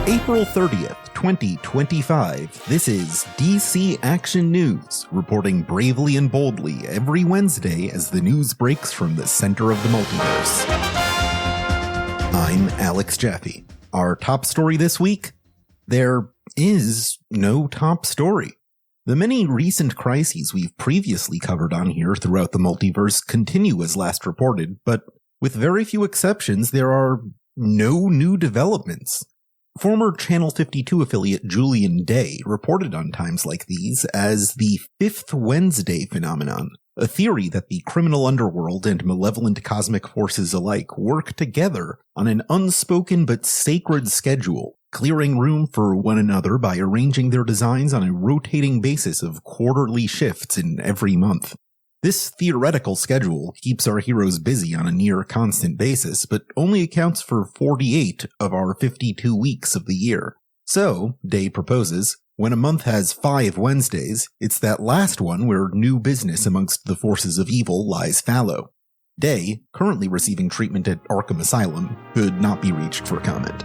April 30th, 2025, this is DC Action News, reporting bravely and boldly every Wednesday as the news breaks from the center of the multiverse. I'm Alex Jaffe. Our top story this week? There is no top story. The many recent crises we've previously covered on here throughout the multiverse continue as last reported, but with very few exceptions, there are no new developments. Former Channel 52 affiliate Julian Day reported on times like these as the Fifth Wednesday phenomenon, a theory that the criminal underworld and malevolent cosmic forces alike work together on an unspoken but sacred schedule, clearing room for one another by arranging their designs on a rotating basis of quarterly shifts in every month. This theoretical schedule keeps our heroes busy on a near constant basis, but only accounts for 48 of our 52 weeks of the year. So, Day proposes, when a month has 5 Wednesdays, it's that last one where new business amongst the forces of evil lies fallow. Day, currently receiving treatment at Arkham Asylum, could not be reached for comment.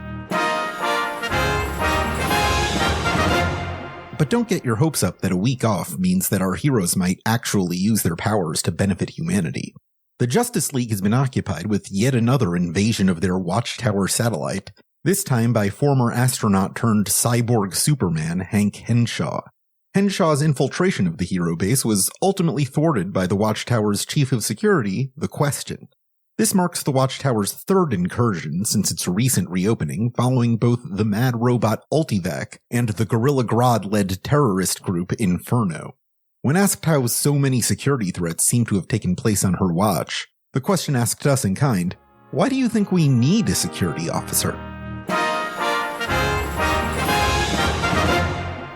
But don't get your hopes up that a week off means that our heroes might actually use their powers to benefit humanity. The Justice League has been occupied with yet another invasion of their Watchtower satellite, this time by former astronaut-turned-cyborg Superman Hank Henshaw. Henshaw's infiltration of the hero base was ultimately thwarted by the Watchtower's chief of security, the Question. This marks the Watchtower's third incursion since its recent reopening, following both the mad robot Ultivac and the Gorilla Grodd-led terrorist group Inferno. When asked how so many security threats seem to have taken place on her watch, the Question asked us in kind, "Why do you think we need a security officer?"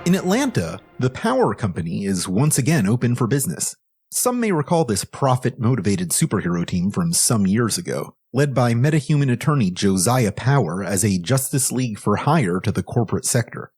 In Atlanta, the Power Company is once again open for business. Some may recall this profit-motivated superhero team from some years ago, led by metahuman attorney Josiah Power as a Justice League for hire to the corporate sector.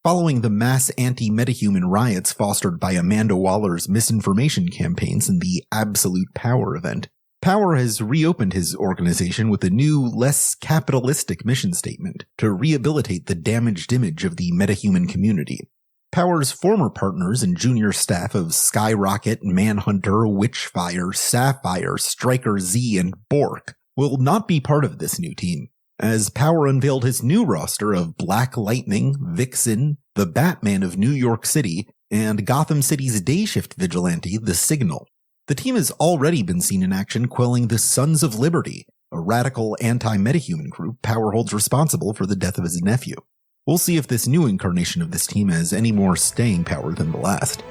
Following the mass anti-metahuman riots fostered by Amanda Waller's misinformation campaigns in the Absolute Power event, Power has reopened his organization with a new, less capitalistic mission statement to rehabilitate the damaged image of the metahuman community. Power's former partners and junior staff of Skyrocket, Manhunter, Witchfire, Sapphire, Striker Z, and Bork will not be part of this new team, as Power unveiled his new roster of Black Lightning, Vixen, the Batman of New York City, and Gotham City's day shift vigilante, The Signal. The team has already been seen in action quelling the Sons of Liberty, a radical anti-metahuman group Power holds responsible for the death of his nephew. We'll see if this new incarnation of this team has any more staying power than the last.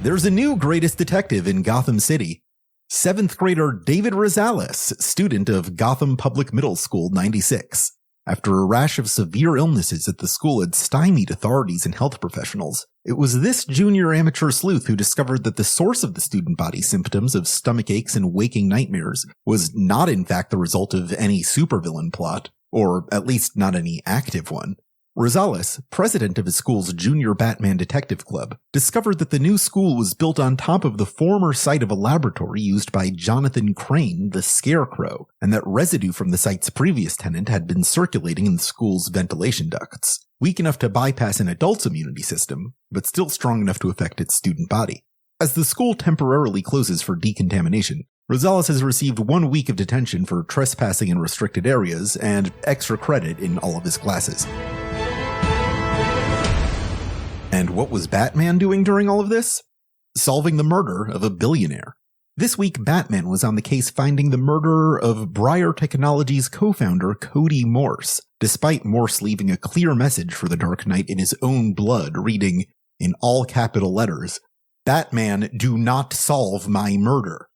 There's a new greatest detective in Gotham City. 7th grader David Rosales, student of Gotham Public Middle School 96. After a rash of severe illnesses at the school had stymied authorities and health professionals, it was this junior amateur sleuth who discovered that the source of the student body's symptoms of stomach aches and waking nightmares was not in fact the result of any supervillain plot, or at least not any active one. Rosales, president of his school's Junior Batman Detective Club, discovered that the new school was built on top of the former site of a laboratory used by Jonathan Crane, the Scarecrow, and that residue from the site's previous tenant had been circulating in the school's ventilation ducts, weak enough to bypass an adult's immunity system, but still strong enough to affect its student body. As the school temporarily closes for decontamination, Rosales has received 1 week of detention for trespassing in restricted areas and extra credit in all of his classes. And what was Batman doing during all of this? Solving the murder of a billionaire. This week, Batman was on the case finding the murderer of Briar Technologies co-founder Cody Morse, despite Morse leaving a clear message for the Dark Knight in his own blood, reading, in all capital letters, "Batman, do not solve my murder."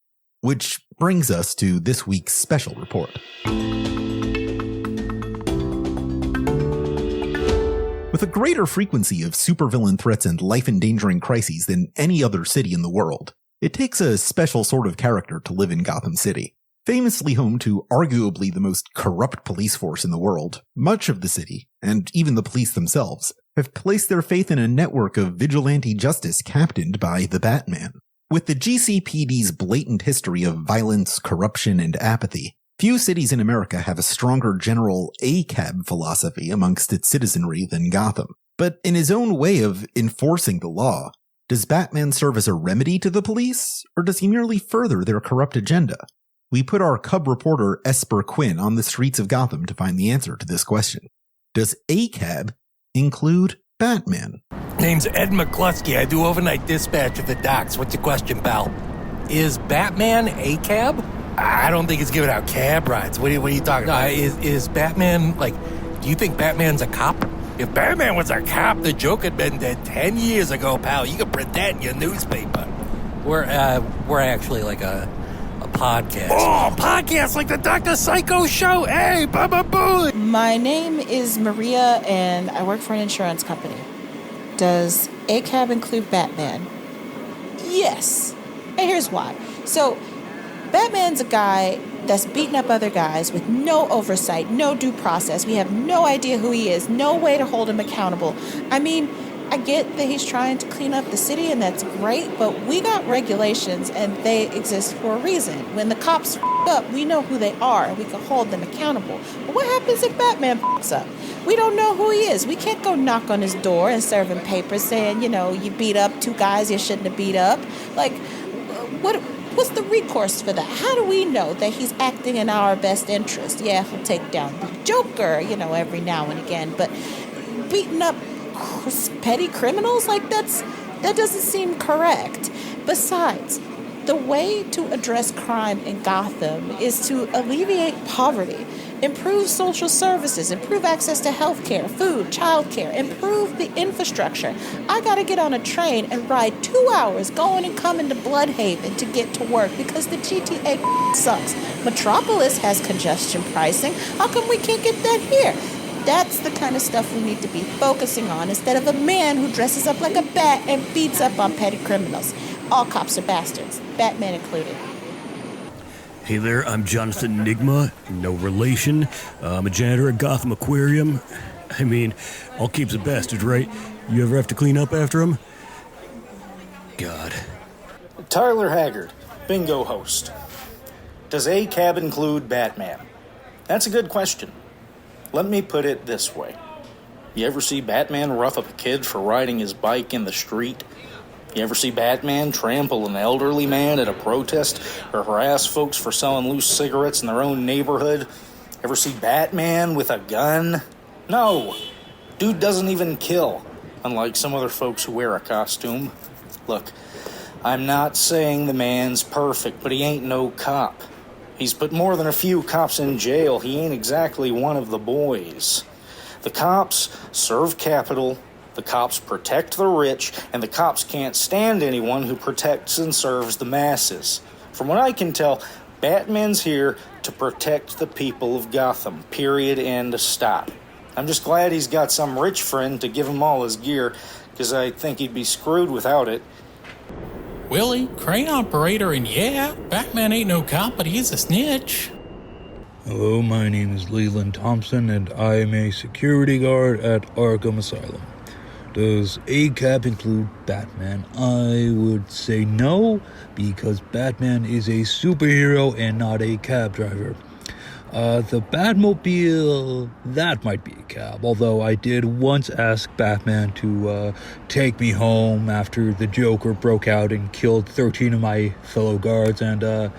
Which brings us to this week's special report. With a greater frequency of supervillain threats and life-endangering crises than any other city in the world, it takes a special sort of character to live in Gotham City. Famously home to arguably the most corrupt police force in the world, much of the city, and even the police themselves, have placed their faith in a network of vigilante justice captained by the Batman. With the GCPD's blatant history of violence, corruption, and apathy, Few cities in America have a stronger general ACAB philosophy amongst its citizenry than Gotham. But in his own way of enforcing the law, does Batman serve as a remedy to the police, or does he merely further their corrupt agenda? We put our cub reporter Esper Quinn on the streets of Gotham to find the answer to this question. Does ACAB include Batman? Name's Ed McCluskey. I do overnight dispatch at the docks. What's your question, pal? Is Batman a cab? I don't think he's giving out cab rides. What are you talking about? Is Batman, do you think Batman's a cop? If Batman was a cop, the joke had been dead 10 years ago, pal. You can print that in your newspaper. We're actually like a podcast. Oh, podcast like the Dr. Psycho show. Hey, Baba Boo. My name is Maria, and I work for an insurance company. Does ACAB include Batman? Yes. And here's why. So, Batman's a guy that's beating up other guys with no oversight, no due process. We have no idea who he is, no way to hold him accountable. I mean, I get that he's trying to clean up the city, and that's great, but we got regulations, and they exist for a reason. When the cops f*** up, we know who they are, and we can hold them accountable. But what happens if Batman f***s up? We don't know who he is. We can't go knock on his door and serve him papers saying, you beat up two guys you shouldn't have beat up. What's the recourse for that? How do we know that he's acting in our best interest? Yeah, he'll take down the Joker, every now and again, but beating up petty criminals, that doesn't seem correct. Besides, the way to address crime in Gotham is to alleviate poverty, improve social services, improve access to health care, food, childcare, improve the infrastructure. I gotta get on a train and ride 2 hours going and coming to Bloodhaven to get to work because the GTA sucks. Metropolis has congestion pricing. How come we can't get that here? That's the kind of stuff we need to be focusing on instead of a man who dresses up like a bat and beats up on petty criminals. All cops are bastards, Batman included. Hey there, I'm Jonathan Enigma, no relation. I'm a janitor at Gotham Aquarium. I mean, all keeps a bastard, right? You ever have to clean up after him? God. Tyler Haggard, bingo host. Does ACAB include Batman? That's a good question. Let me put it this way. You ever see Batman rough up a kid for riding his bike in the street? You ever see Batman trample an elderly man at a protest or harass folks for selling loose cigarettes in their own neighborhood? Ever see Batman with a gun? No. Dude doesn't even kill, unlike some other folks who wear a costume. Look, I'm not saying the man's perfect, but he ain't no cop. He's put more than a few cops in jail. He ain't exactly one of the boys. The cops serve capital, the cops protect the rich, and the cops can't stand anyone who protects and serves the masses. From what I can tell, Batman's here to protect the people of Gotham, period, end, stop. I'm just glad he's got some rich friend to give him all his gear, because I think he'd be screwed without it. Willie, crane operator, and yeah, Batman ain't no cop, but he's a snitch. Hello, my name is Leland Thompson, and I am a security guard at Arkham Asylum. Does ACAB include Batman? I would say no, because Batman is a superhero and not a cab driver. The Batmobile, that might be a cab, although I did once ask Batman to take me home after the Joker broke out and killed 13 of my fellow guards, and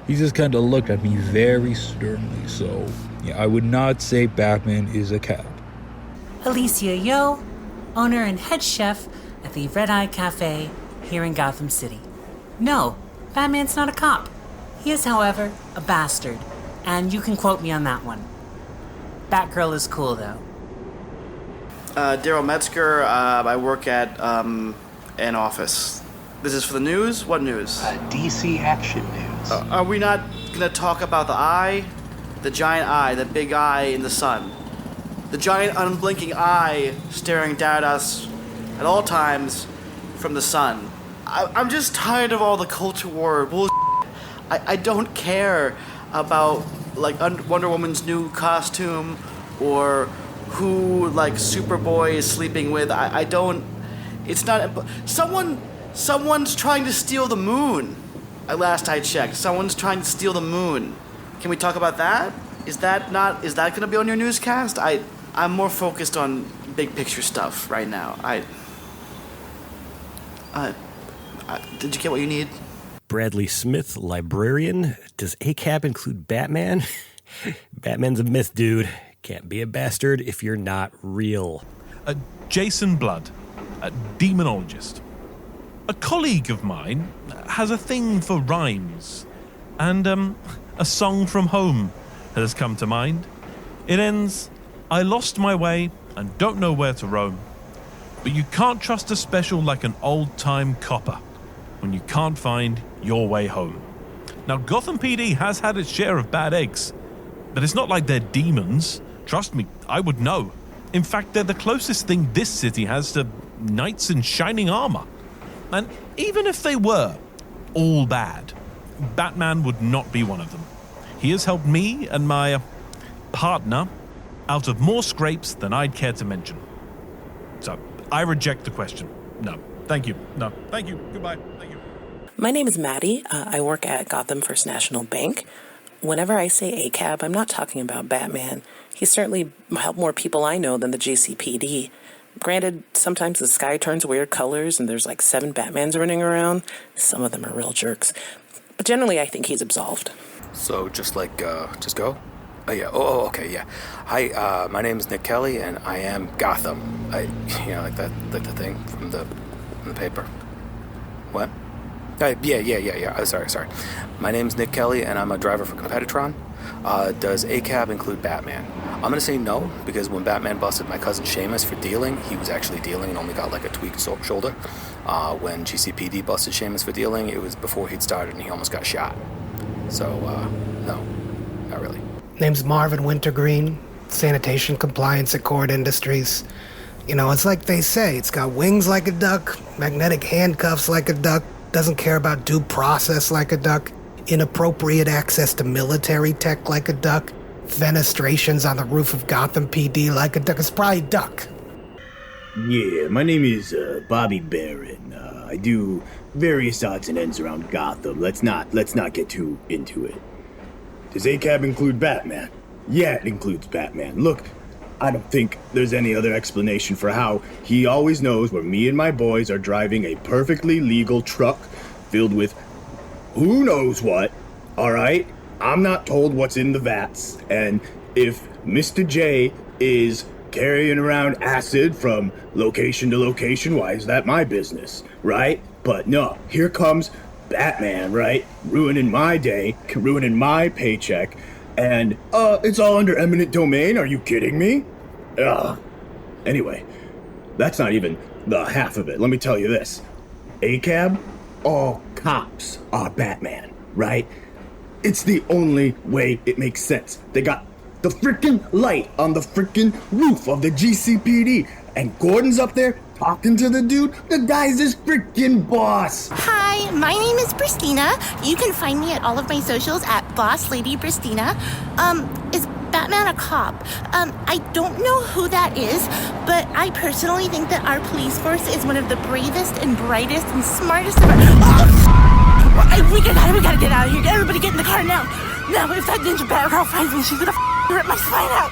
he just kind of looked at me very sternly, so yeah, I would not say Batman is a cab. Alicia Yo, owner and head chef at the Red Eye Cafe here in Gotham City. No, Batman's not a cop. He is, however, a bastard, and you can quote me on that one. Batgirl is cool, though. Daryl Metzger, I work at an office. This is for the news? What news? DC Action News. Are we not going to talk about the eye? The giant eye, the big eye in the sun. The giant unblinking eye staring down at us at all times from the sun. I'm just tired of all the culture war bullshit. I don't care about Wonder Woman's new costume or who Superboy is sleeping with. I don't. It's not. Someone's trying to steal the moon. At last I checked, someone's trying to steal the moon. Can we talk about that? Is that going to be on your newscast? I'm more focused on big picture stuff right now. Did you get what you need? Bradley Smith, librarian. Does ACAB include Batman? Batman's a myth, dude. Can't be a bastard if you're not real. Jason Blood, a demonologist. A colleague of mine has a thing for rhymes. And a song from home has come to mind. It ends, I lost my way and don't know where to roam. But you can't trust a special like an old-time copper when you can't find your way home. Now, Gotham PD has had its share of bad eggs, but it's not like they're demons. Trust me, I would know. In fact, they're the closest thing this city has to knights in shining armor. And even if they were all bad, Batman would not be one of them. He has helped me and my partner out of more scrapes than I'd care to mention. So, I reject the question. No. Thank you. No. Thank you. Goodbye. Thank you. My name is Maddie. I work at Gotham First National Bank. Whenever I say ACAB, I'm not talking about Batman. He's certainly helped more people I know than the GCPD. Granted, sometimes the sky turns weird colors and there's like 7 Batmans running around. Some of them are real jerks. But generally, I think he's absolved. So just go? Oh, yeah. Oh, okay, yeah. Hi, my name is Nick Kelly, and I am Gotham. Like the thing from the paper. What? Yeah. Sorry. My name's Nick Kelly, and I'm a driver for Competitron. Does ACAB include Batman? I'm going to say no, because when Batman busted my cousin Seamus for dealing, he was actually dealing and only got like a tweaked shoulder. When GCPD busted Seamus for dealing, it was before he'd started and he almost got shot. So, no, not really. Name's Marvin Wintergreen, sanitation compliance at Cord Industries. You know, it's like they say, it's got wings like a duck, magnetic handcuffs like a duck, doesn't care about due process like a duck, inappropriate access to military tech like a duck, fenestrations on the roof of Gotham PD like a duck. It's probably duck. Yeah, my name is Bobby Barron. I do various odds and ends around Gotham. Let's not get too into it. Does ACAB include Batman? Yeah, it includes Batman. Look, I don't think there's any other explanation for how he always knows where me and my boys are driving a perfectly legal truck filled with who knows what, alright? I'm not told what's in the vats, and if Mr. J is carrying around acid from location to location, why is that my business, right? But no, here comes Batman, right? Ruining my day, ruining my paycheck, and it's all under eminent domain, are you kidding me? Anyway, that's not even the half of it. Let me tell you this. ACAB, all cops are Batman, right? It's the only way it makes sense. They got the freaking light on the freaking roof of the GCPD, and Gordon's up there talking to the dude. The guy's his freaking boss. Hi, my name is Pristina. You can find me at all of my socials at Boss Lady Pristina. Is Batman a cop? I don't know who that is, but I personally think that our police force is one of the bravest and brightest and smartest of our... We gotta get out of here. Everybody get in the car now. Now, if that ninja Batgirl finds me, she's gonna rip my spine out.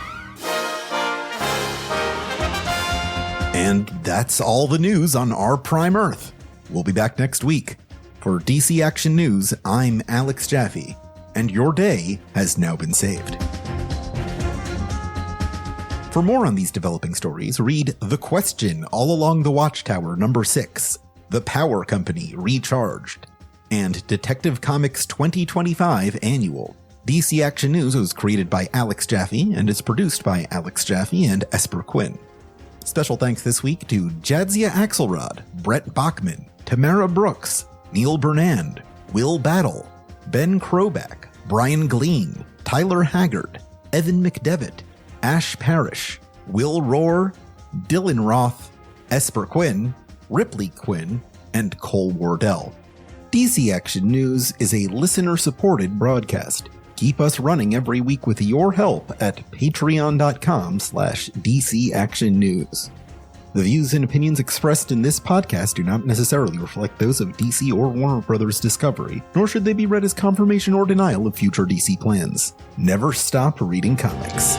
And that's all the news on our Prime Earth. We'll be back next week. For DC Action News, I'm Alex Jaffe, and your day has now been saved. For more on these developing stories, read The Question All Along the Watchtower #6, The Power Company Recharged, and Detective Comics 2025 Annual. DC Action News was created by Alex Jaffe and is produced by Alex Jaffe and Esper Quinn. Special thanks this week to Jadzia Axelrod, Brett Bachman, Tamara Brooks, Neil Burnand, Will Battle, Ben Chrobak, Brian Gleine, Tyler Haggard, Evan McDevitt, Ash Parrish, Will Rohr, Dylan Roth, Esper Quinn, Ripley Quinn, and Cole Wardell. DC Action News is a listener-supported broadcast. Keep us running every week with your help at patreon.com/DC Action News. The views and opinions expressed in this podcast do not necessarily reflect those of DC or Warner Brothers Discovery, nor should they be read as confirmation or denial of future DC plans. Never stop reading comics.